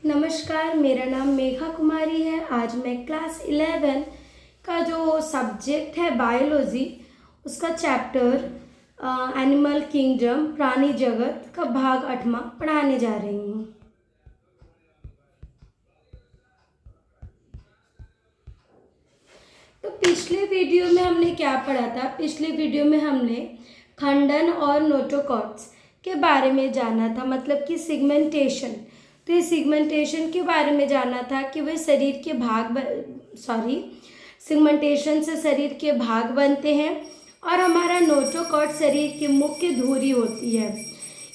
नमस्कार, मेरा नाम मेघा कुमारी है। आज मैं क्लास 11 का जो सब्जेक्ट है बायोलॉजी, उसका चैप्टर एनिमल किंगडम प्राणी जगत का भाग 8वां पढ़ाने जा रही हूँ। तो पिछले वीडियो में हमने क्या पढ़ा था? पिछले वीडियो में हमने खंडन और नोटोकॉट्स के बारे में जाना था, मतलब कि सिगमेंटेशन। तो ये सिगमेंटेशन के बारे में जाना था कि वह शरीर के सिगमेंटेशन से शरीर के भाग बनते हैं और हमारा नोटोकॉट शरीर की मुख्य धुरी होती है।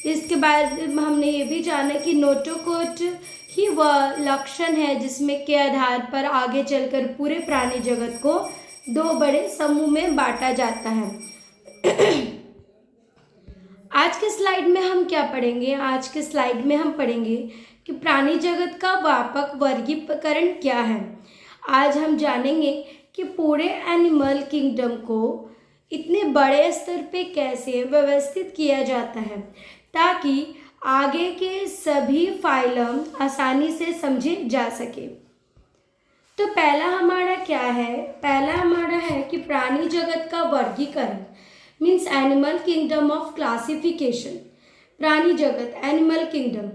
इसके बारे में हमने ये भी जाना कि नोटोकॉट ही वह लक्षण है जिसमें के आधार पर आगे चलकर पूरे प्राणी जगत को दो बड़े समूह में बांटा जाता है। आज के स्लाइड में हम क्या पढ़ेंगे? आज के स्लाइड में हम पढ़ेंगे कि प्राणी जगत का व्यापक वर्गीकरण क्या है। आज हम जानेंगे कि पूरे एनिमल किंगडम को इतने बड़े स्तर पे कैसे व्यवस्थित किया जाता है ताकि आगे के सभी फाइलम आसानी से समझे जा सके। तो पहला हमारा क्या है? पहला हमारा है कि प्राणी जगत का वर्गीकरण means animal kingdom of classification. प्राणी जगत एनिमल किंगडम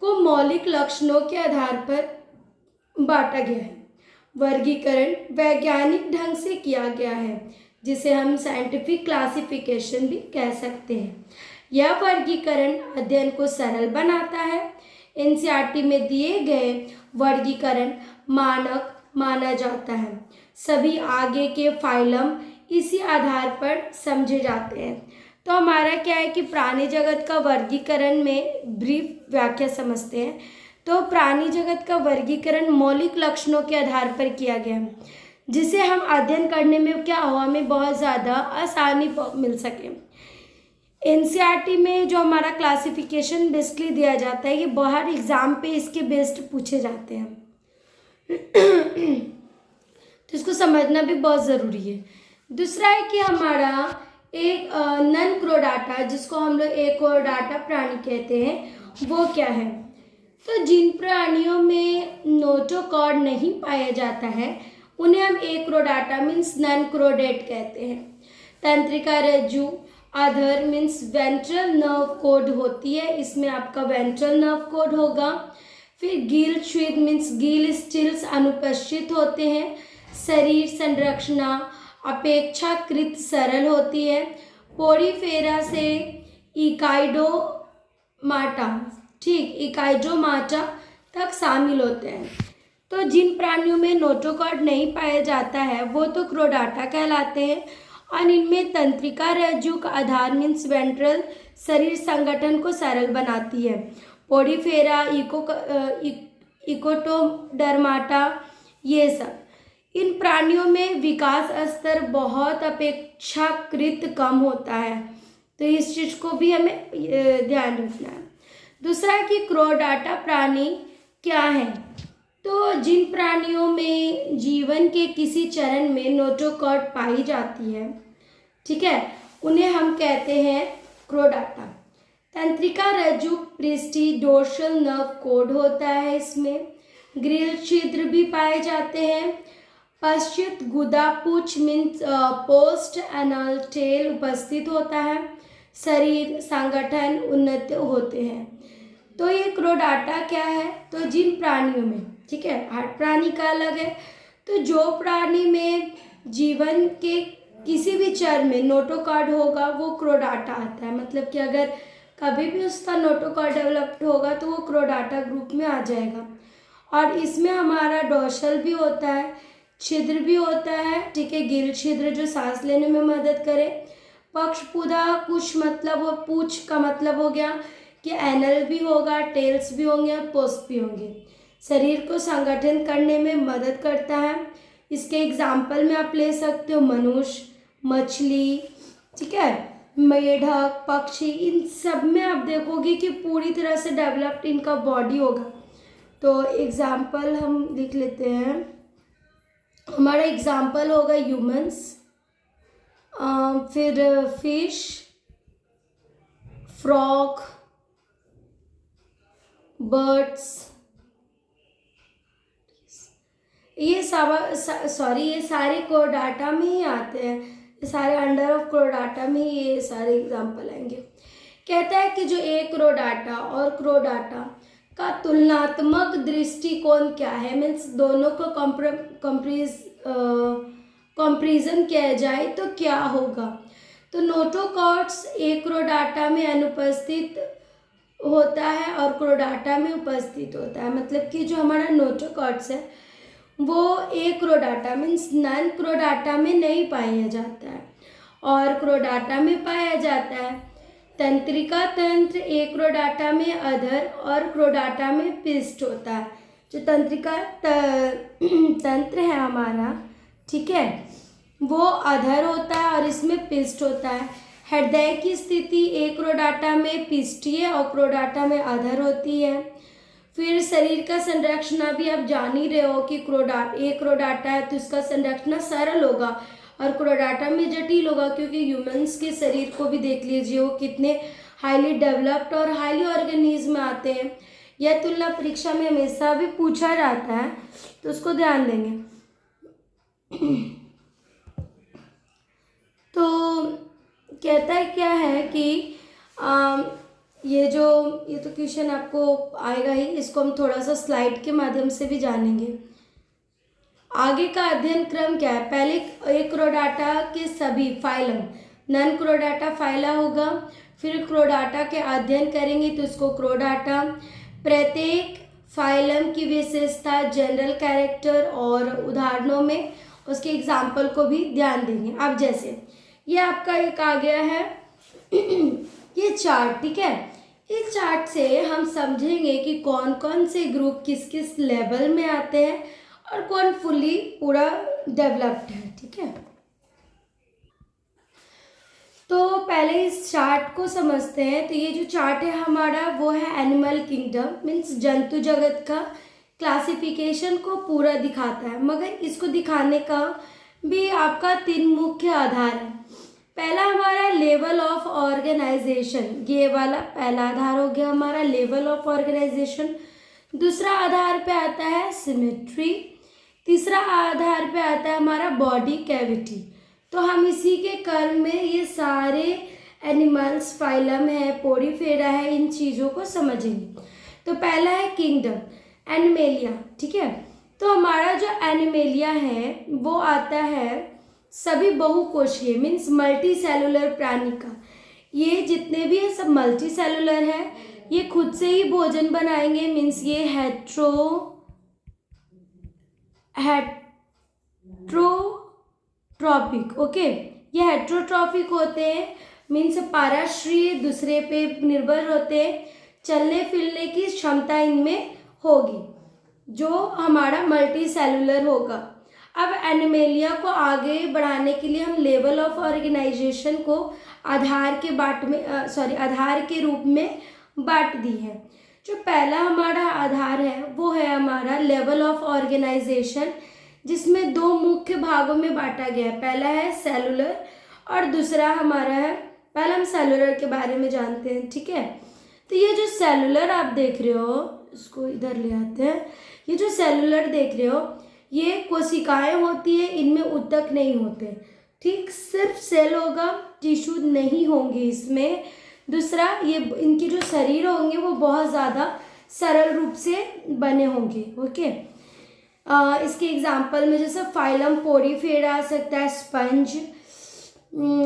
को मौलिक लक्षणों के आधार पर बांटा गया है। वर्गीकरण वैज्ञानिक ढंग से किया गया है जिसे हम साइंटिफिक क्लासिफिकेशन भी कह सकते हैं। यह वर्गीकरण अध्ययन को सरल बनाता है। एनसीईआरटी में दिए गए वर्गीकरण मानक माना जाता है। सभी आगे के फाइलम इसी आधार पर समझे जाते हैं। तो हमारा क्या है कि प्राणी जगत का वर्गीकरण में ब्रीफ व्याख्या समझते हैं। तो प्राणी जगत का वर्गीकरण मौलिक लक्षणों के आधार पर किया गया है जिसे हम अध्ययन करने में क्या हो, हमें बहुत ज़्यादा आसानी मिल सके। एनसीईआरटी में जो हमारा क्लासिफिकेशन बेसिकली दिया जाता है, ये बाहर एग्जाम पे इसके बेस्ड पूछे जाते हैं। तो इसको समझना भी बहुत ज़रूरी है। दूसरा है कि हमारा एक नन क्रोडाटा, जिसको हम लोग एक्रोडाटा प्राणी कहते हैं, वो क्या है? तो जिन प्राणियों में नोटोकॉर्ड नहीं पाया जाता है उन्हें हम एक्रोडाटा मीन्स नन क्रोडेट कहते हैं। तंत्रिका रज्जु अधर मीन्स वेंट्रल नर्व कोड होती है, इसमें आपका वेंट्रल नर्व कोड होगा। फिर गील छेद मीन्स गील स्टिल्स अनुपस्थित होते हैं। शरीर संरचना अपेक्षाकृत सरल होती है। पोरीफेरा से इकाइडोमाटा तक शामिल होते हैं। तो जिन प्राणियों में नोटोकॉर्ड नहीं पाया जाता है वो तो क्रोडाटा कहलाते हैं और इनमें तंत्रिका रज्जु का आधार मीन्स वेंट्रल शरीर संगठन को सरल बनाती है। पोरीफेरा इकोटोडर्माटा ये सब। इन प्राणियों में विकास स्तर बहुत अपेक्षाकृत कम होता है, तो इस चीज़ को भी हमें ध्यान रखना है। दूसरा कि क्रोडाटा प्राणी क्या है? तो जिन प्राणियों में जीवन के किसी चरण में नोटोकॉर्ड पाई जाती है, ठीक है, उन्हें हम कहते हैं क्रोडाटा। तंत्रिका रज्जु पृष्ठी डोर्सल नर्व कोड होता है, इसमें ग्रिल छिद्र भी पाए जाते हैं। पश्चित गुदा पूछ मीन्स पोस्ट एनल टेल उपस्थित होता है। शरीर संगठन उन्नत होते हैं। तो ये क्रोडाटा क्या है? तो जिन प्राणियों में, ठीक है, हर प्राणी का अलग है, तो जो प्राणी में जीवन के किसी भी चरण में नोटोकॉर्ड होगा वो क्रोडाटा आता है। मतलब कि अगर कभी भी उसका नोटोकॉर्ड डेवलप्ड होगा तो वो क्रोडाटा ग्रुप में आ जाएगा। और इसमें हमारा डोर्सल भी होता है, छिद्र भी होता है, ठीक है, गिल छिद्र जो सांस लेने में मदद करे। पक्षपुदा कुछ मतलब वो पूछ का मतलब हो गया कि एनल भी होगा, टेल्स भी होंगे और पोस्ट भी होंगे। शरीर को संगठन करने में मदद करता है। इसके एग्जाम्पल में आप ले सकते हो मनुष्य, मछली, ठीक है, मेढक, पक्षी, इन सब में आप देखोगे कि पूरी तरह से डेवलप्ड इनका बॉडी होगा। तो एग्जाम्पल हम लिख लेते हैं। हमारा एग्जाम्पल होगा ह्यूमंस, फिर फिश, फ्रॉग, बर्ड्स, ये ये सारे कोडाटा में ही आते हैं, ये सारे अंडर ऑफ क्रोडाटा में ही ये सारे एग्जाम्पल आएंगे। कहता है कि जो एक्रोडाटा और क्रोडाटा का तुलनात्मक दृष्टिकोण क्या है, मीन्स दोनों को कंपैरिजन किया जाए तो क्या होगा। तो नोटोकॉट्स एक्रोडाटा में अनुपस्थित होता है और क्रोडाटा में उपस्थित होता है। मतलब कि जो हमारा नोटोकॉट्स है वो एक्रोडाटा मीन्स नॉन क्रोडाटा में नहीं पाया जाता है और क्रोडाटा में पाया जाता है। तंत्रिका तंत्र एक्रोडाटा में अधर और क्रोडाटा में पिष्ट होता है। जो तंत्रिका तंत्र है हमारा, ठीक है, वो अधर होता है और इसमें पिष्ट होता है। हृदय की स्थिति एक्रोडाटा में पिष्टीय और क्रोडाटा में अधर होती है। फिर शरीर का संरचना भी आप जान ही रहे हो कि एक्रोडाटा है तो उसका संरचना सरल होगा और क्रोडाटा में जटिल होगा, क्योंकि ह्यूमंस के शरीर को भी देख लीजिए वो कितने हाईली डेवलप्ड और हाईली ऑर्गेनिज्म आते हैं। यह तुलना परीक्षा में हमेशा भी पूछा जाता है, तो उसको ध्यान देंगे। तो कहता है क्या है कि ये तो क्वेश्चन आपको आएगा ही, इसको हम थोड़ा सा स्लाइड के माध्यम से भी जानेंगे। आगे का अध्ययन क्रम क्या है। पहले एक्रोडाटा के सभी फाइलम, नॉन क्रोडाटा फाइला होगा, फिर क्रोडाटा के अध्ययन करेंगे तो उसको क्रोडाटा। प्रत्येक फाइलम की विशेषता, जनरल कैरेक्टर और उदाहरणों में उसके एग्जाम्पल को भी ध्यान देंगे। अब जैसे ये आपका एक आ गया है ये चार्ट, ठीक है। इस चार्ट से हम समझेंगे कि कौन कौन से ग्रुप किस किस लेवल में आते हैं और कौन फुली पूरा डेवलप्ड है, ठीक है। तो पहले इस चार्ट को समझते हैं। तो ये जो चार्ट है हमारा वो है एनिमल किंगडम, मीन्स जंतु जगत का क्लासिफिकेशन को पूरा दिखाता है, मगर इसको दिखाने का भी आपका 3 मुख्य आधार है। पहला हमारा लेवल ऑफ ऑर्गेनाइजेशन, ये वाला पहला आधार हो गया हमारा लेवल ऑफ ऑर्गेनाइजेशन। दूसरा आधार पे आता है सिमेट्री। तीसरा आधार पे आता है हमारा बॉडी कैविटी। तो हम इसी के क्रम में ये सारे एनिमल्स, फाइलम है, पोरीफेरा है, इन चीज़ों को समझेंगे। तो पहला है किंगडम एनिमेलिया, ठीक है। तो हमारा जो एनिमेलिया है वो आता है सभी बहुकोशीय मीन्स मल्टी सेलुलर प्राणी का। ये जितने भी है सब मल्टी सेलुलर है, ये खुद से ही भोजन बनाएंगे, मीन्स ये हेट्रोट्रॉपिक, ओके। ये हेट्रोट्रॉपिक होते हैं, मीन्स पाराश्रीय दूसरे पे निर्भर होते हैं, चलने फिरने की क्षमता इनमें होगी, जो हमारा मल्टी सेलुलर होगा। अब एनिमेलिया को आगे बढ़ाने के लिए हम लेवल ऑफ ऑर्गेनाइजेशन को आधार के रूप में बांट दी है। जो पहला हमारा आधार है वो है हमारा लेवल ऑफ ऑर्गेनाइजेशन, जिसमें 2 मुख्य भागों में बांटा गया है। पहला है सेलुलर और दूसरा हमारा है, पहले हम सेलुलर के बारे में जानते हैं, ठीक है। तो ये जो सेलुलर आप देख रहे हो, इसको इधर ले आते हैं। ये जो सेलुलर देख रहे हो ये कोशिकाएं होती है, इनमें ऊतक नहीं होते, ठीक, सिर्फ सेल होगा, टिश्यू नहीं होंगे इसमें। दूसरा ये इनके जो शरीर होंगे वो बहुत ज़्यादा सरल रूप से बने होंगे, ओके। इसके एग्जाम्पल में जैसे फाइलम पोरीफेरा आ सकता है, स्पंज,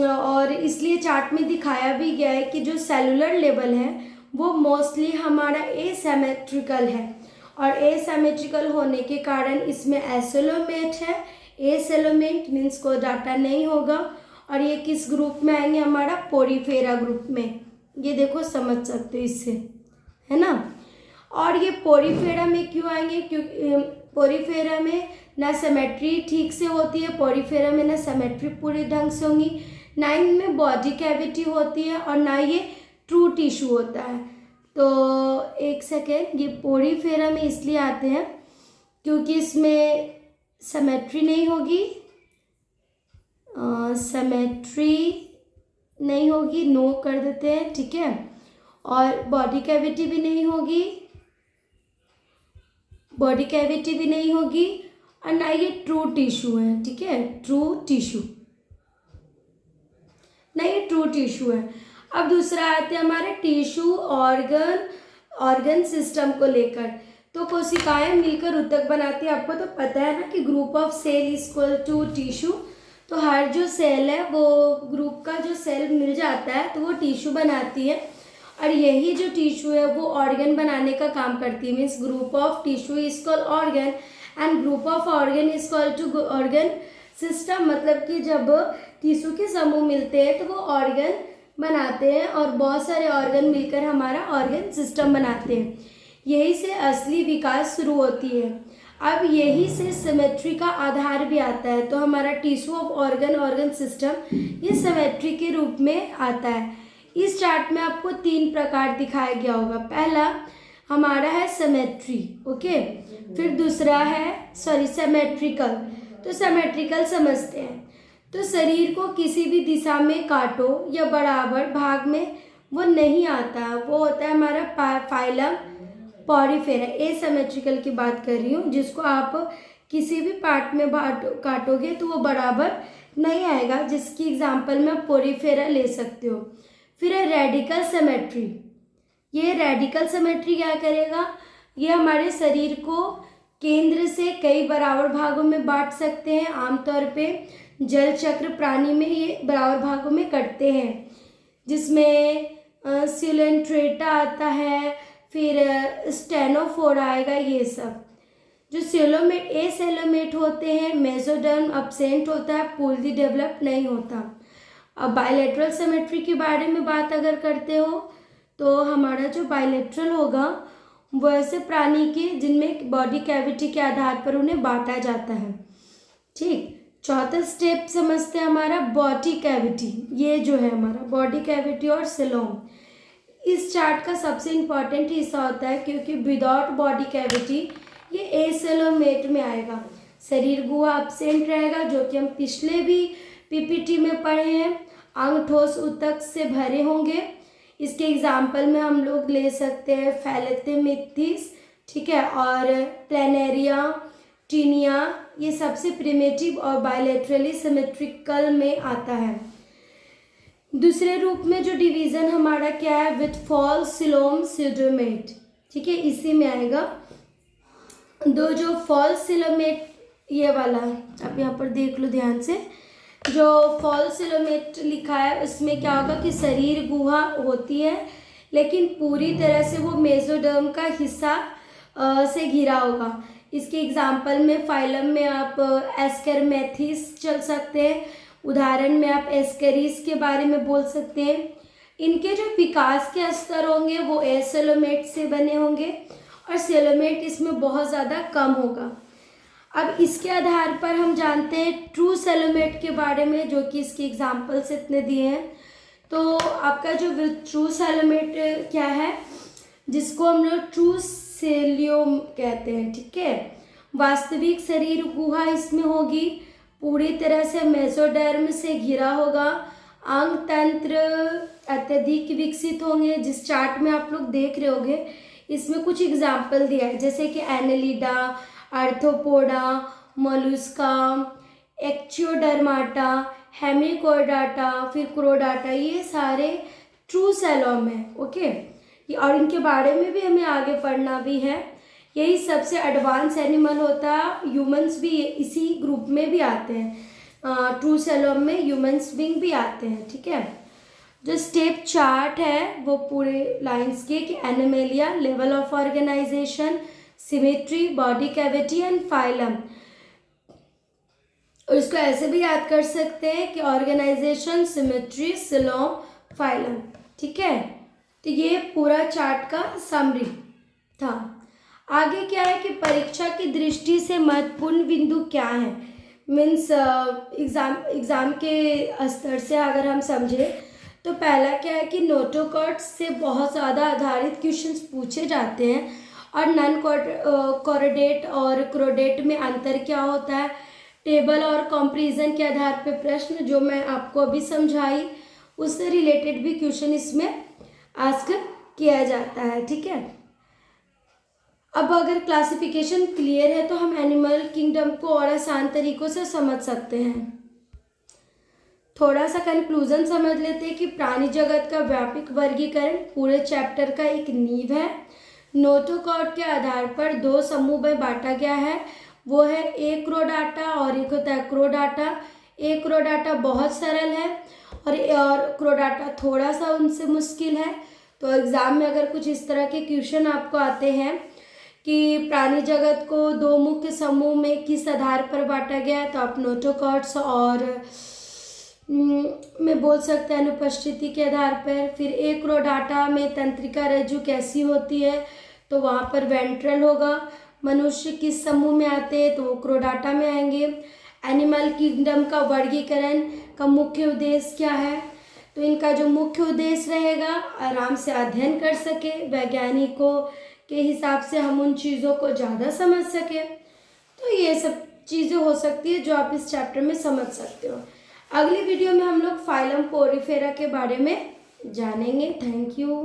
और इसलिए चार्ट में दिखाया भी गया है कि जो सेलुलर लेवल है वो मोस्टली हमारा एसिमेट्रिकल है, और एसिमेट्रिकल होने के कारण इसमें एसेलोमेट है। एसेलोमेट मीन्स को डाटा नहीं होगा, और ये किस ग्रुप में आएंगे, हमारा पोरीफेरा ग्रुप में। ये देखो समझ सकते हो इससे, है ना। और ये पोरीफेरा में क्यों आएंगे, क्योंकि पोरीफेरा में ना सिमेट्री ठीक से होती है, पोरीफेरा में ना सिमेट्री पूरे ढंग से होंगी, ना इनमें बॉडी कैविटी होती है, और ना ये ट्रू टिश्यू होता है। तो एक सेकेंड, ये पोरीफेरा में इसलिए आते हैं क्योंकि इसमें सिमेट्री नहीं होगी, नो कर देते हैं, ठीक है, और बॉडी कैविटी भी नहीं होगी, बॉडी कैविटी भी नहीं होगी, और ना ये ट्रू टिश्यू है, ठीक है, ट्रू टिश्यू, ना ये ट्रू टिश्यू है। अब दूसरा आते हैं हमारे टिश्यू ऑर्गन सिस्टम को लेकर। तो कोशिकाएं मिलकर ऊतक बनाती है, आपको तो पता है ना कि group of cell equal to tissue. तो हर जो सेल है वो ग्रुप का जो सेल मिल जाता है तो वो टिश्यू बनाती है, और यही जो टिश्यू है वो ऑर्गन बनाने का काम करती है। Means group of tissue is called organ and group of organ is called to organ system. मतलब कि जब टिश्यू के समूह मिलते हैं तो वो ऑर्गन बनाते हैं, और बहुत सारे ऑर्गन मिलकर हमारा ऑर्गन सिस्टम बनाते हैं। यही से असली विकास शुरू होती है। अब यही से सिमेट्री का आधार भी आता है। तो हमारा टिश्यू ऑफ ऑर्गन सिस्टम ये सिमेट्री के रूप में आता है। इस चार्ट में आपको 3 प्रकार दिखाया गया होगा। पहला हमारा है सिमेट्री, ओके, फिर दूसरा है सिमेट्रिकल। तो सिमेट्रिकल समझते हैं। तो शरीर को किसी भी दिशा में काटो या बराबर भाग में वो नहीं आता, वो होता है हमारा फाइलम पॉरीफेरा। एसिमेट्रिकल की बात कर रही हूँ, जिसको आप किसी भी पार्ट में काटोगे तो वो बराबर नहीं आएगा, जिसकी एग्जांपल में पॉरीफेरा ले सकते हो। फिर है रेडिकल सिमेट्री। ये रेडिकल सिमेट्री क्या करेगा, ये हमारे शरीर को केंद्र से कई बराबर भागों में बांट सकते हैं। आमतौर पे जल चक्र प्राणी में ये बराबर भागों में कटते हैं, जिसमें सिलेंट्रेटा आता है, फिर स्टेनोफोर आएगा। ये सब जो सेलोमेट होते हैं, मेसोडर्म अब्सेंट होता है, पूर्णतः डेवलप नहीं होता। अब बायलैटरल सिमेट्री के बारे में बात अगर करते हो तो हमारा जो बायलैटरल होगा वो ऐसे प्राणी के जिनमें बॉडी कैविटी के आधार पर उन्हें बांटा जाता है। ठीक, चौथा स्टेप समझते हैं हमारा बॉडी कैविटी। ये जो है हमारा बॉडी कैविटी और सिलोम, इस चार्ट का सबसे इम्पॉर्टेंट हिस्सा होता है, क्योंकि विदाउट बॉडी कैविटी ये एसेलोमेट में आएगा। शरीर गुहा अब्सेंट रहेगा, जो कि हम पिछले भी पीपीटी में पढ़े हैं। अंग ठोस ऊतक से भरे होंगे। इसके एग्जाम्पल में हम लोग ले सकते हैं फैलेथेमिथिस, ठीक है, और प्लेनेरिया, टीनिया। ये सबसे प्रिमिटिव और बायलैटरली सिमेट्रिकल में आता है। दूसरे रूप में जो डिवीजन हमारा क्या है, विथ फॉल्स सिलोम सीडोमेट, ठीक है, इसी में आएगा। दो जो फॉल्स सिलोमेट ये वाला आप यहाँ पर देख लो ध्यान से, जो फॉल्स सिलोमेट लिखा है उसमें क्या होगा कि शरीर गुहा होती है, लेकिन पूरी तरह से वो मेसोडर्म का हिस्सा से घिरा होगा। इसके एग्जाम्पल में फाइलम में आप एस्करमेथिस चल सकते हैं, उदाहरण में आप एस्करीज के बारे में बोल सकते हैं। इनके जो विकास के स्तर होंगे वो एसेलोमेट से बने होंगे, और सेलोमेट इसमें बहुत ज़्यादा कम होगा। अब इसके आधार पर हम जानते हैं ट्रू सेलोमेट के बारे में, जो कि इसके एग्जाम्पल्स इतने दिए हैं। तो आपका जो ट्रू सेलोमेट क्या है, जिसको हम लोग ट्रू सेलियोम कहते हैं, ठीक है। वास्तविक शरीर गुहा इसमें होगी, पूरी तरह से मेसोडर्म से घिरा होगा। अंग तंत्र अत्यधिक विकसित होंगे, जिस चार्ट में आप लोग देख रहे होंगे इसमें कुछ एग्जाम्पल दिया है, जैसे कि एनेलिडा, आर्थ्रोपोडा, मोलुस्का, एक्चियोडर्माटा, हेमिकोडाटा, फिर क्रोडाटा, ये सारे ट्रू सेलोम है, ओके। और इनके बारे में भी हमें आगे पढ़ना भी है। यही सबसे एडवांस एनिमल होता है। ह्यूमंस भी इसी ग्रुप में भी आते हैं, ट्रू सेलोम में ह्यूमंस बिंग भी आते हैं, ठीक है। जो स्टेप चार्ट है वो पूरे लाइंस के कि Animalia, level of organization, symmetry, body cavity and phylum. और इसको ऐसे भी याद कर सकते हैं कि ऑर्गेनाइजेशन, सिमेट्री, सिलोम, फाइलम, ठीक है। तो ये पूरा चार्ट का समरी था। आगे क्या है कि परीक्षा की दृष्टि से महत्वपूर्ण बिंदु क्या है, मीन्स एग्ज़ाम के स्तर से अगर हम समझे तो पहला क्या है कि नोटोकॉर्ड्स से बहुत ज़्यादा आधारित क्वेश्चंस पूछे जाते हैं, और नॉन कोरोडेट और क्रोडेट में अंतर क्या होता है, टेबल और कंपैरिजन के आधार पर प्रश्न, जो मैं आपको अभी समझाई उससे रिलेटेड भी क्वेश्चन इसमें आस्क किया जाता है, ठीक है। अब अगर क्लासिफिकेशन क्लियर है तो हम एनिमल किंगडम को और आसान तरीकों से समझ सकते हैं। थोड़ा सा कंक्लूजन समझ लेते हैं कि प्राणी जगत का व्यापक वर्गीकरण पूरे चैप्टर का एक नींव है। नोटोकॉर्ड के आधार पर दो समूह में बांटा गया है, वो है एक्रोडाटा और एक होता है क्रोडाटा। एक्रोडाटा बहुत सरल है और क्रोडाटा थोड़ा सा उनसे मुश्किल है। तो एग्ज़ाम में अगर कुछ इस तरह के क्वेश्चन आपको आते हैं कि प्राणी जगत को दो मुख्य समूह में किस आधार पर बांटा गया है, तो आप नोटोकॉर्ड्स और में बोल सकते हैं अनुपस्थिति के आधार पर। फिर एक्रोडाटा में तंत्रिका रज्जु कैसी होती है, तो वहाँ पर वेंट्रल होगा। मनुष्य किस समूह में आते हैं, तो वो क्रोडाटा में आएंगे। एनिमल किंगडम का वर्गीकरण का मुख्य उद्देश्य क्या है, तो इनका जो मुख्य उद्देश्य रहेगा आराम से अध्ययन कर सके, वैज्ञानिकों के हिसाब से हम उन चीज़ों को ज़्यादा समझ सके। तो ये सब चीज़ें हो सकती है जो आप इस चैप्टर में समझ सकते हो। अगली वीडियो में हम लोग फाइलम पोरिफेरा के बारे में जानेंगे। Thank you.